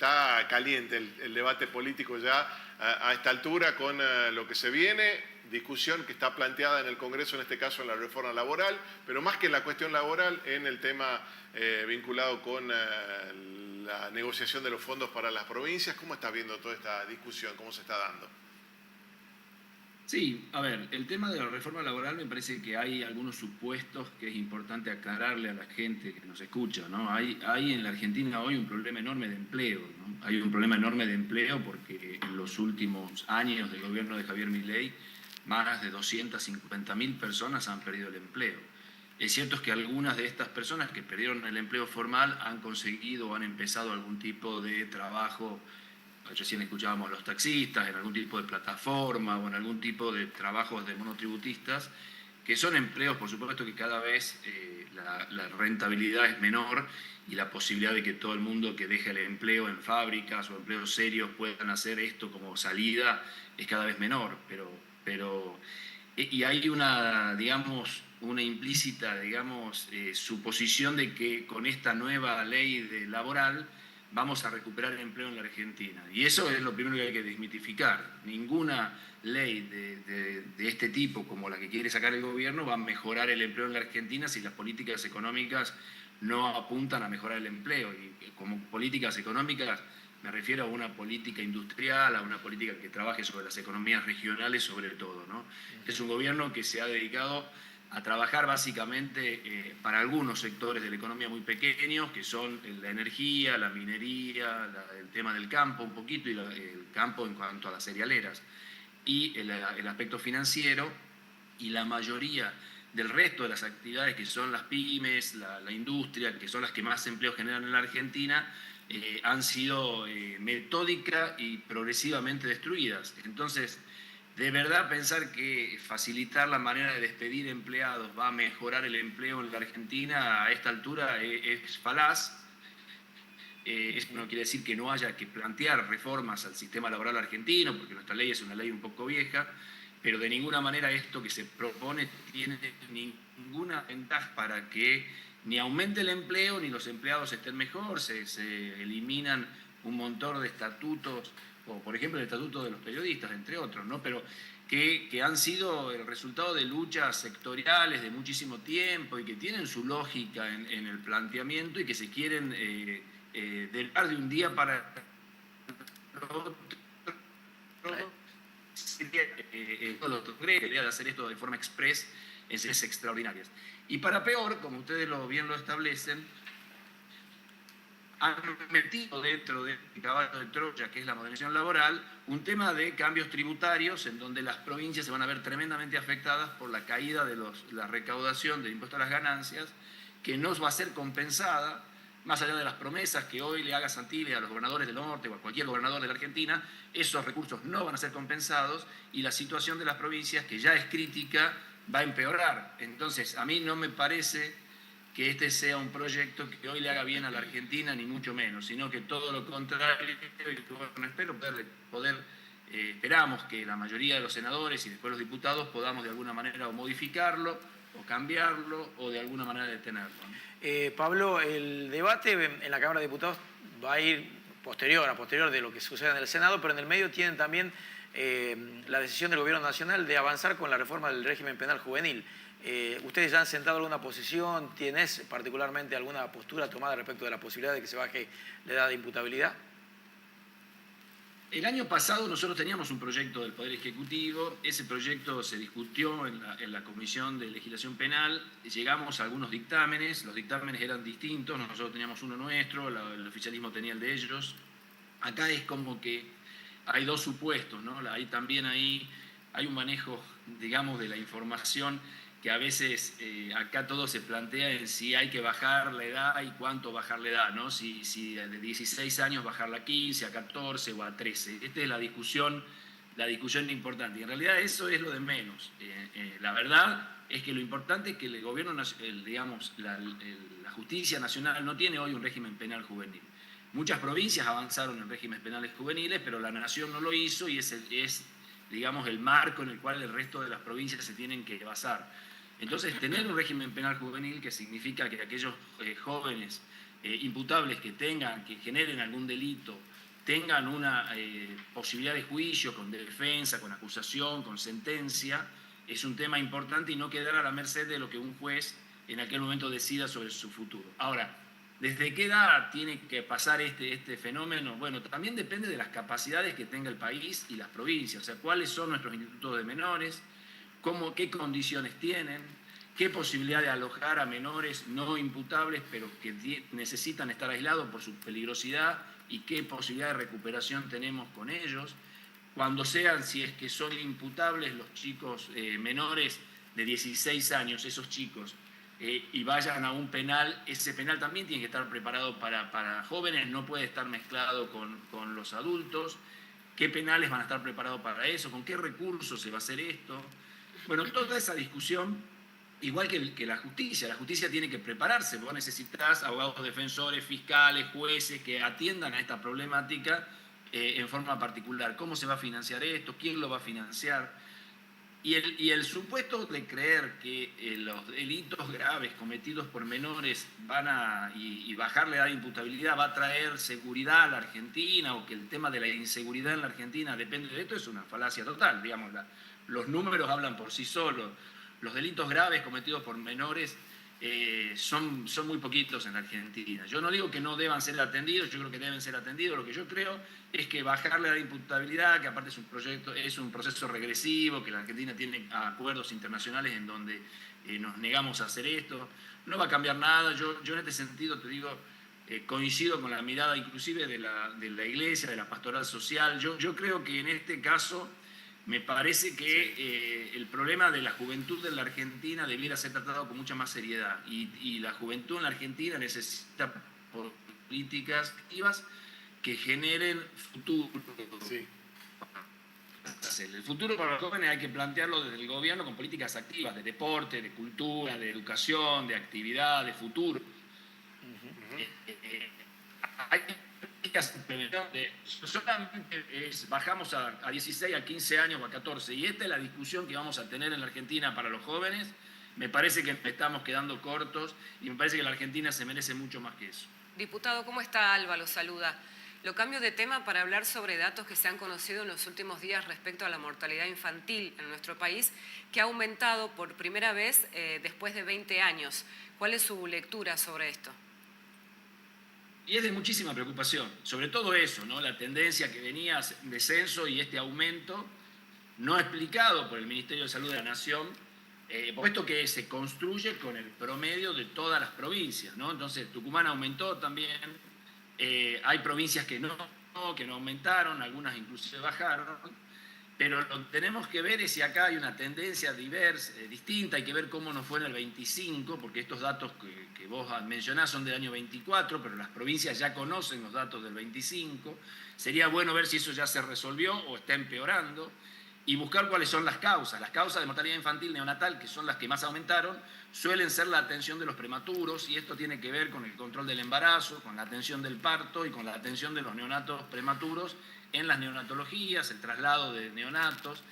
está caliente el debate político ya a esta altura con lo que se viene, discusión que está planteada en el Congreso, en este caso en la reforma laboral, pero más que en la cuestión laboral, en el tema vinculado con la negociación de los fondos para las provincias. ¿Cómo estás viendo toda esta discusión? ¿Cómo se está dando? Sí, a ver, el tema de la reforma laboral me parece que hay algunos supuestos que es importante aclararle a la gente que nos escucha, ¿no? Hay en la Argentina hoy un problema enorme de empleo, ¿no? Hay un problema enorme de empleo porque en los últimos años del gobierno de Javier Milei, más de 250.000 personas han perdido el empleo. Es cierto que algunas de estas personas que perdieron el empleo formal han conseguido o han empezado algún tipo de trabajo. Recién escuchábamos a los taxistas, en algún tipo de plataforma o en algún tipo de trabajos de monotributistas, que son empleos, por supuesto, que cada vez la rentabilidad es menor y la posibilidad de que todo el mundo que deje el empleo en fábricas o empleos serios puedan hacer esto como salida es cada vez menor. Y hay una, digamos, una implícita, digamos, suposición de que con esta nueva ley laboral vamos a recuperar el empleo en la Argentina. Y eso es lo primero que hay que desmitificar. Ninguna ley de este tipo, como la que quiere sacar el gobierno, va a mejorar el empleo en la Argentina si las políticas económicas no apuntan a mejorar el empleo. Y como políticas económicas me refiero a una política industrial, a una política que trabaje sobre las economías regionales sobre todo, ¿no? Es un gobierno que se ha dedicado a trabajar básicamente para algunos sectores de la economía muy pequeños, que son la energía, la minería, el tema del campo un poquito, y el campo en cuanto a las cerealeras, y el aspecto financiero, y la mayoría del resto de las actividades que son las pymes, la industria, que son las que más empleo generan en la Argentina, han sido metódica y progresivamente destruidas. Entonces, de verdad pensar que facilitar la manera de despedir empleados va a mejorar el empleo en la Argentina a esta altura es falaz. Eso no quiere decir que no haya que plantear reformas al sistema laboral argentino, porque nuestra ley es una ley un poco vieja, pero de ninguna manera esto que se propone tiene ninguna ventaja para que ni aumente el empleo ni los empleados estén mejor. Se eliminan un montón de estatutos, como por ejemplo el estatuto de los periodistas, entre otros, ¿no? Pero que han sido el resultado de luchas sectoriales de muchísimo tiempo y que tienen su lógica en el planteamiento y que se quieren derivar de un día para otro. Quería de hacer esto de forma express en series extraordinarias. Y para peor, como ustedes bien lo establecen, han metido dentro del caballo de Troya, que es la modernización laboral, un tema de cambios tributarios en donde las provincias se van a ver tremendamente afectadas por la caída de la recaudación del impuesto a las ganancias, que no va a ser compensada, más allá de las promesas que hoy le haga Santilli a los gobernadores del norte o a cualquier gobernador de la Argentina. Esos recursos no van a ser compensados y la situación de las provincias, que ya es crítica, va a empeorar. Entonces, a mí no me parece que este sea un proyecto que hoy le haga bien a la Argentina, ni mucho menos, sino que todo lo contrario. Y bueno, espero esperamos que la mayoría de los senadores y después los diputados podamos de alguna manera o modificarlo o cambiarlo o de alguna manera detenerlo, ¿no? Pablo, el debate en la Cámara de Diputados va a ir posterior de lo que suceda en el Senado, pero en el medio tienen también la decisión del Gobierno Nacional de avanzar con la reforma del régimen penal juvenil. ¿Ustedes ya han sentado alguna posición? ¿Tienes particularmente alguna postura tomada respecto de la posibilidad de que se baje la edad de imputabilidad? El año pasado nosotros teníamos un proyecto del Poder Ejecutivo. Ese proyecto se discutió en la Comisión de Legislación Penal. Llegamos a algunos dictámenes. Los dictámenes eran distintos. Nosotros teníamos uno nuestro, el oficialismo tenía el de ellos. Acá es como que hay dos supuestos, ¿no? Hay un manejo, digamos, de la información que a veces acá todo se plantea en si hay que bajar la edad y cuánto bajar la edad, ¿no? Si de 16 años bajarla a 15, a 14 o a 13. Esta es la discusión importante. Y en realidad eso es lo de menos. La verdad es que lo importante es que el gobierno, digamos, la justicia nacional no tiene hoy un régimen penal juvenil. Muchas provincias avanzaron en regímenes penales juveniles, pero la nación no lo hizo y es, digamos, el marco en el cual el resto de las provincias se tienen que basar. Entonces, tener un régimen penal juvenil, que significa que aquellos jóvenes imputables que generen algún delito, tengan una posibilidad de juicio con defensa, con acusación, con sentencia, es un tema importante y no quedar a la merced de lo que un juez en aquel momento decida sobre su futuro. Ahora, ¿desde qué edad tiene que pasar este fenómeno? Bueno, también depende de las capacidades que tenga el país y las provincias, o sea, cuáles son nuestros institutos de menores, qué condiciones tienen, qué posibilidad de alojar a menores no imputables, pero que necesitan estar aislados por su peligrosidad, y qué posibilidad de recuperación tenemos con ellos. Cuando sean, si es que son imputables los chicos menores de 16 años, esos chicos, y vayan a un penal, ese penal también tiene que estar preparado para jóvenes, no puede estar mezclado con los adultos. ¿Qué penales van a estar preparados para eso? ¿Con qué recursos se va a hacer esto? Bueno, toda esa discusión, igual que la justicia tiene que prepararse. Vos necesitas abogados defensores, fiscales, jueces que atiendan a esta problemática en forma particular. ¿Cómo se va a financiar esto? ¿Quién lo va a financiar? Y el supuesto de creer que los delitos graves cometidos por menores y bajar la edad de imputabilidad va a traer seguridad a la Argentina, o que el tema de la inseguridad en la Argentina depende de esto, es una falacia total. Digamos, los números hablan por sí solos. Los delitos graves cometidos por menores son muy poquitos en la Argentina. Yo no digo que no deban ser atendidos, yo creo que deben ser atendidos. Lo que yo creo es que bajarle la imputabilidad, que aparte es un proceso regresivo, que la Argentina tiene acuerdos internacionales en donde nos negamos a hacer esto, no va a cambiar nada. Yo en este sentido te digo, coincido con la mirada inclusive de la Iglesia, de la pastoral social. Yo creo que en este caso me parece que el problema de la juventud en la Argentina debiera ser tratado con mucha más seriedad, y la juventud en la Argentina necesita políticas activas que generen futuro. Sí. El futuro para los jóvenes hay que plantearlo desde el gobierno con políticas activas de deporte, de cultura, de educación, de actividad, de futuro. Hay solamente bajamos a 16, a 15 años o a 14, y esta es la discusión que vamos a tener en la Argentina para los jóvenes. Me parece que estamos quedando cortos, y me parece que la Argentina se merece mucho más que eso. Diputado, ¿cómo está? Alba lo saluda. Lo cambio de tema para hablar sobre datos que se han conocido en los últimos días respecto a la mortalidad infantil en nuestro país, que ha aumentado por primera vez después de 20 años. ¿Cuál es su lectura sobre esto? Y es de muchísima preocupación, sobre todo eso, ¿no? La tendencia que venía en descenso y este aumento no explicado por el Ministerio de Salud de la Nación, puesto que se construye con el promedio de todas las provincias, ¿no? Entonces Tucumán aumentó también, hay provincias que no aumentaron, algunas inclusive bajaron, pero lo que tenemos que ver es si acá hay una tendencia distinta. Hay que ver cómo nos fue en el 25, porque estos datos que vos mencionás son del año 24, pero las provincias ya conocen los datos del 25. Sería bueno ver si eso ya se resolvió o está empeorando, y buscar cuáles son las causas. Las causas de mortalidad infantil neonatal, que son las que más aumentaron, suelen ser la atención de los prematuros, y esto tiene que ver con el control del embarazo, con la atención del parto y con la atención de los neonatos prematuros en las neonatologías, el traslado de neonatos.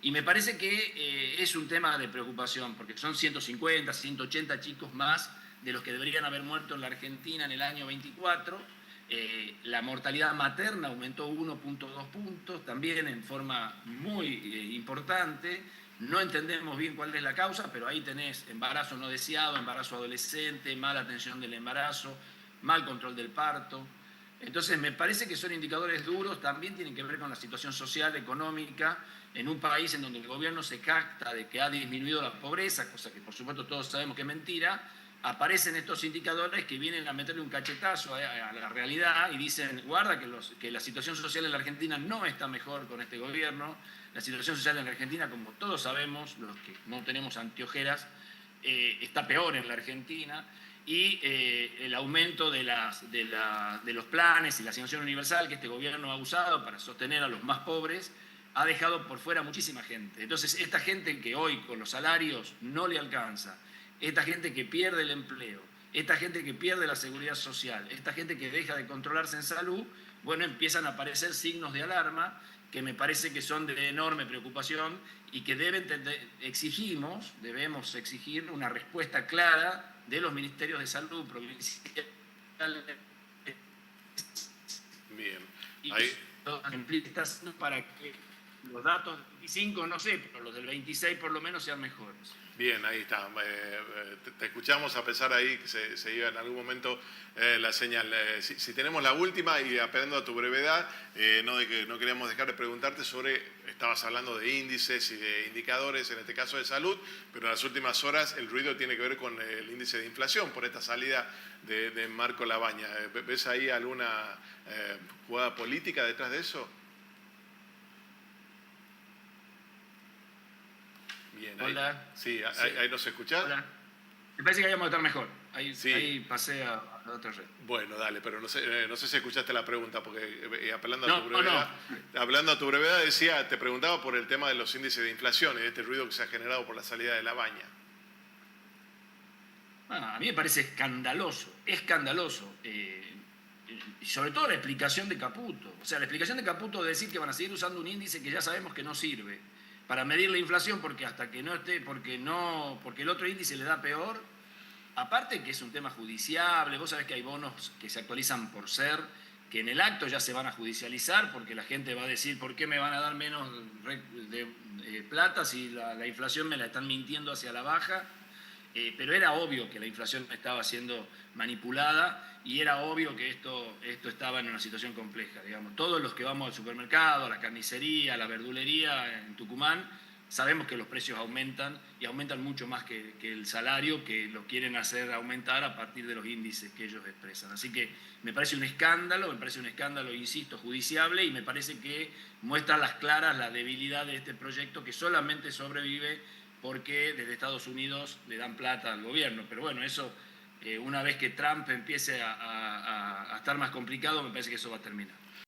Y me parece que es un tema de preocupación, porque son 150, 180 chicos más de los que deberían haber muerto en la Argentina en el año 24. La mortalidad materna aumentó 1.2 puntos, también en forma muy importante. No entendemos bien cuál es la causa, pero ahí tenés embarazo no deseado, embarazo adolescente, mala atención del embarazo, mal control del parto. Entonces me parece que son indicadores duros, también tienen que ver con la situación social, económica, en un país en donde el gobierno se jacta de que ha disminuido la pobreza, cosa que por supuesto todos sabemos que es mentira. Aparecen estos indicadores que vienen a meterle un cachetazo a la realidad y dicen, guarda que la situación social en la Argentina no está mejor con este gobierno. La situación social en la Argentina, como todos sabemos, los que no tenemos anteojeras, está peor en la Argentina. Y el aumento de los planes y la asignación universal que este gobierno ha usado para sostener a los más pobres ha dejado por fuera muchísima gente. Entonces, esta gente que hoy con los salarios no le alcanza, esta gente que pierde el empleo, esta gente que pierde la seguridad social, esta gente que deja de controlarse en salud, bueno, empiezan a aparecer signos de alarma que me parece que son de enorme preocupación y que debemos exigir una respuesta clara de los ministerios de salud provinciales Bien. Y Ahí, estás para que los datos del 25, no sé, pero los del 26 por lo menos sean mejores. bien, ahí está. Te escuchamos, a pesar ahí que se iba en algún momento la señal. Si tenemos la última, y apelando a tu brevedad, no queríamos dejar de preguntarte sobre, estabas hablando de índices y de indicadores, en este caso de salud, pero en las últimas horas el ruido tiene que ver con el índice de inflación por esta salida de Marco Labaña. ¿Ves ahí alguna jugada política detrás de eso? Bien, ahí, Hola. sí, ahí nos escuchás. Hola. Me parece que ahí vamos a estar mejor. Sí. Ahí pasé a otra red. Bueno, dale, pero no sé si escuchaste la pregunta, porque apelando a No, tu brevedad, no. hablando a tu brevedad, te preguntaba por el tema de los índices de inflación y de este ruido que se ha generado por la salida de Labaña. A mí me parece escandaloso. Y sobre todo la explicación de Caputo. O sea, la explicación de Caputo de decir que van a seguir usando un índice que ya sabemos que no sirve para medir la inflación, porque hasta que no esté, porque el otro índice le da peor. Aparte que es un tema judiciable, vos sabés que hay bonos que se actualizan por ser, que en el acto ya se van a judicializar, porque la gente va a decir, ¿por qué me van a dar menos plata si la inflación me la están mintiendo hacia la baja? Pero era obvio que la inflación estaba siendo manipulada y era obvio que esto estaba en una situación compleja. Digamos. Todos los que vamos al supermercado, a la carnicería, a la verdulería en Tucumán, sabemos que los precios aumentan y aumentan mucho más que el salario, que lo quieren hacer aumentar a partir de los índices que ellos expresan. Así que me parece un escándalo, insisto, judiciable, y me parece que muestra a las claras la debilidad de este proyecto, que solamente sobrevive porque desde Estados Unidos le dan plata al gobierno. Pero bueno, eso, una vez que Trump empiece a estar más complicado, me parece que eso va a terminar.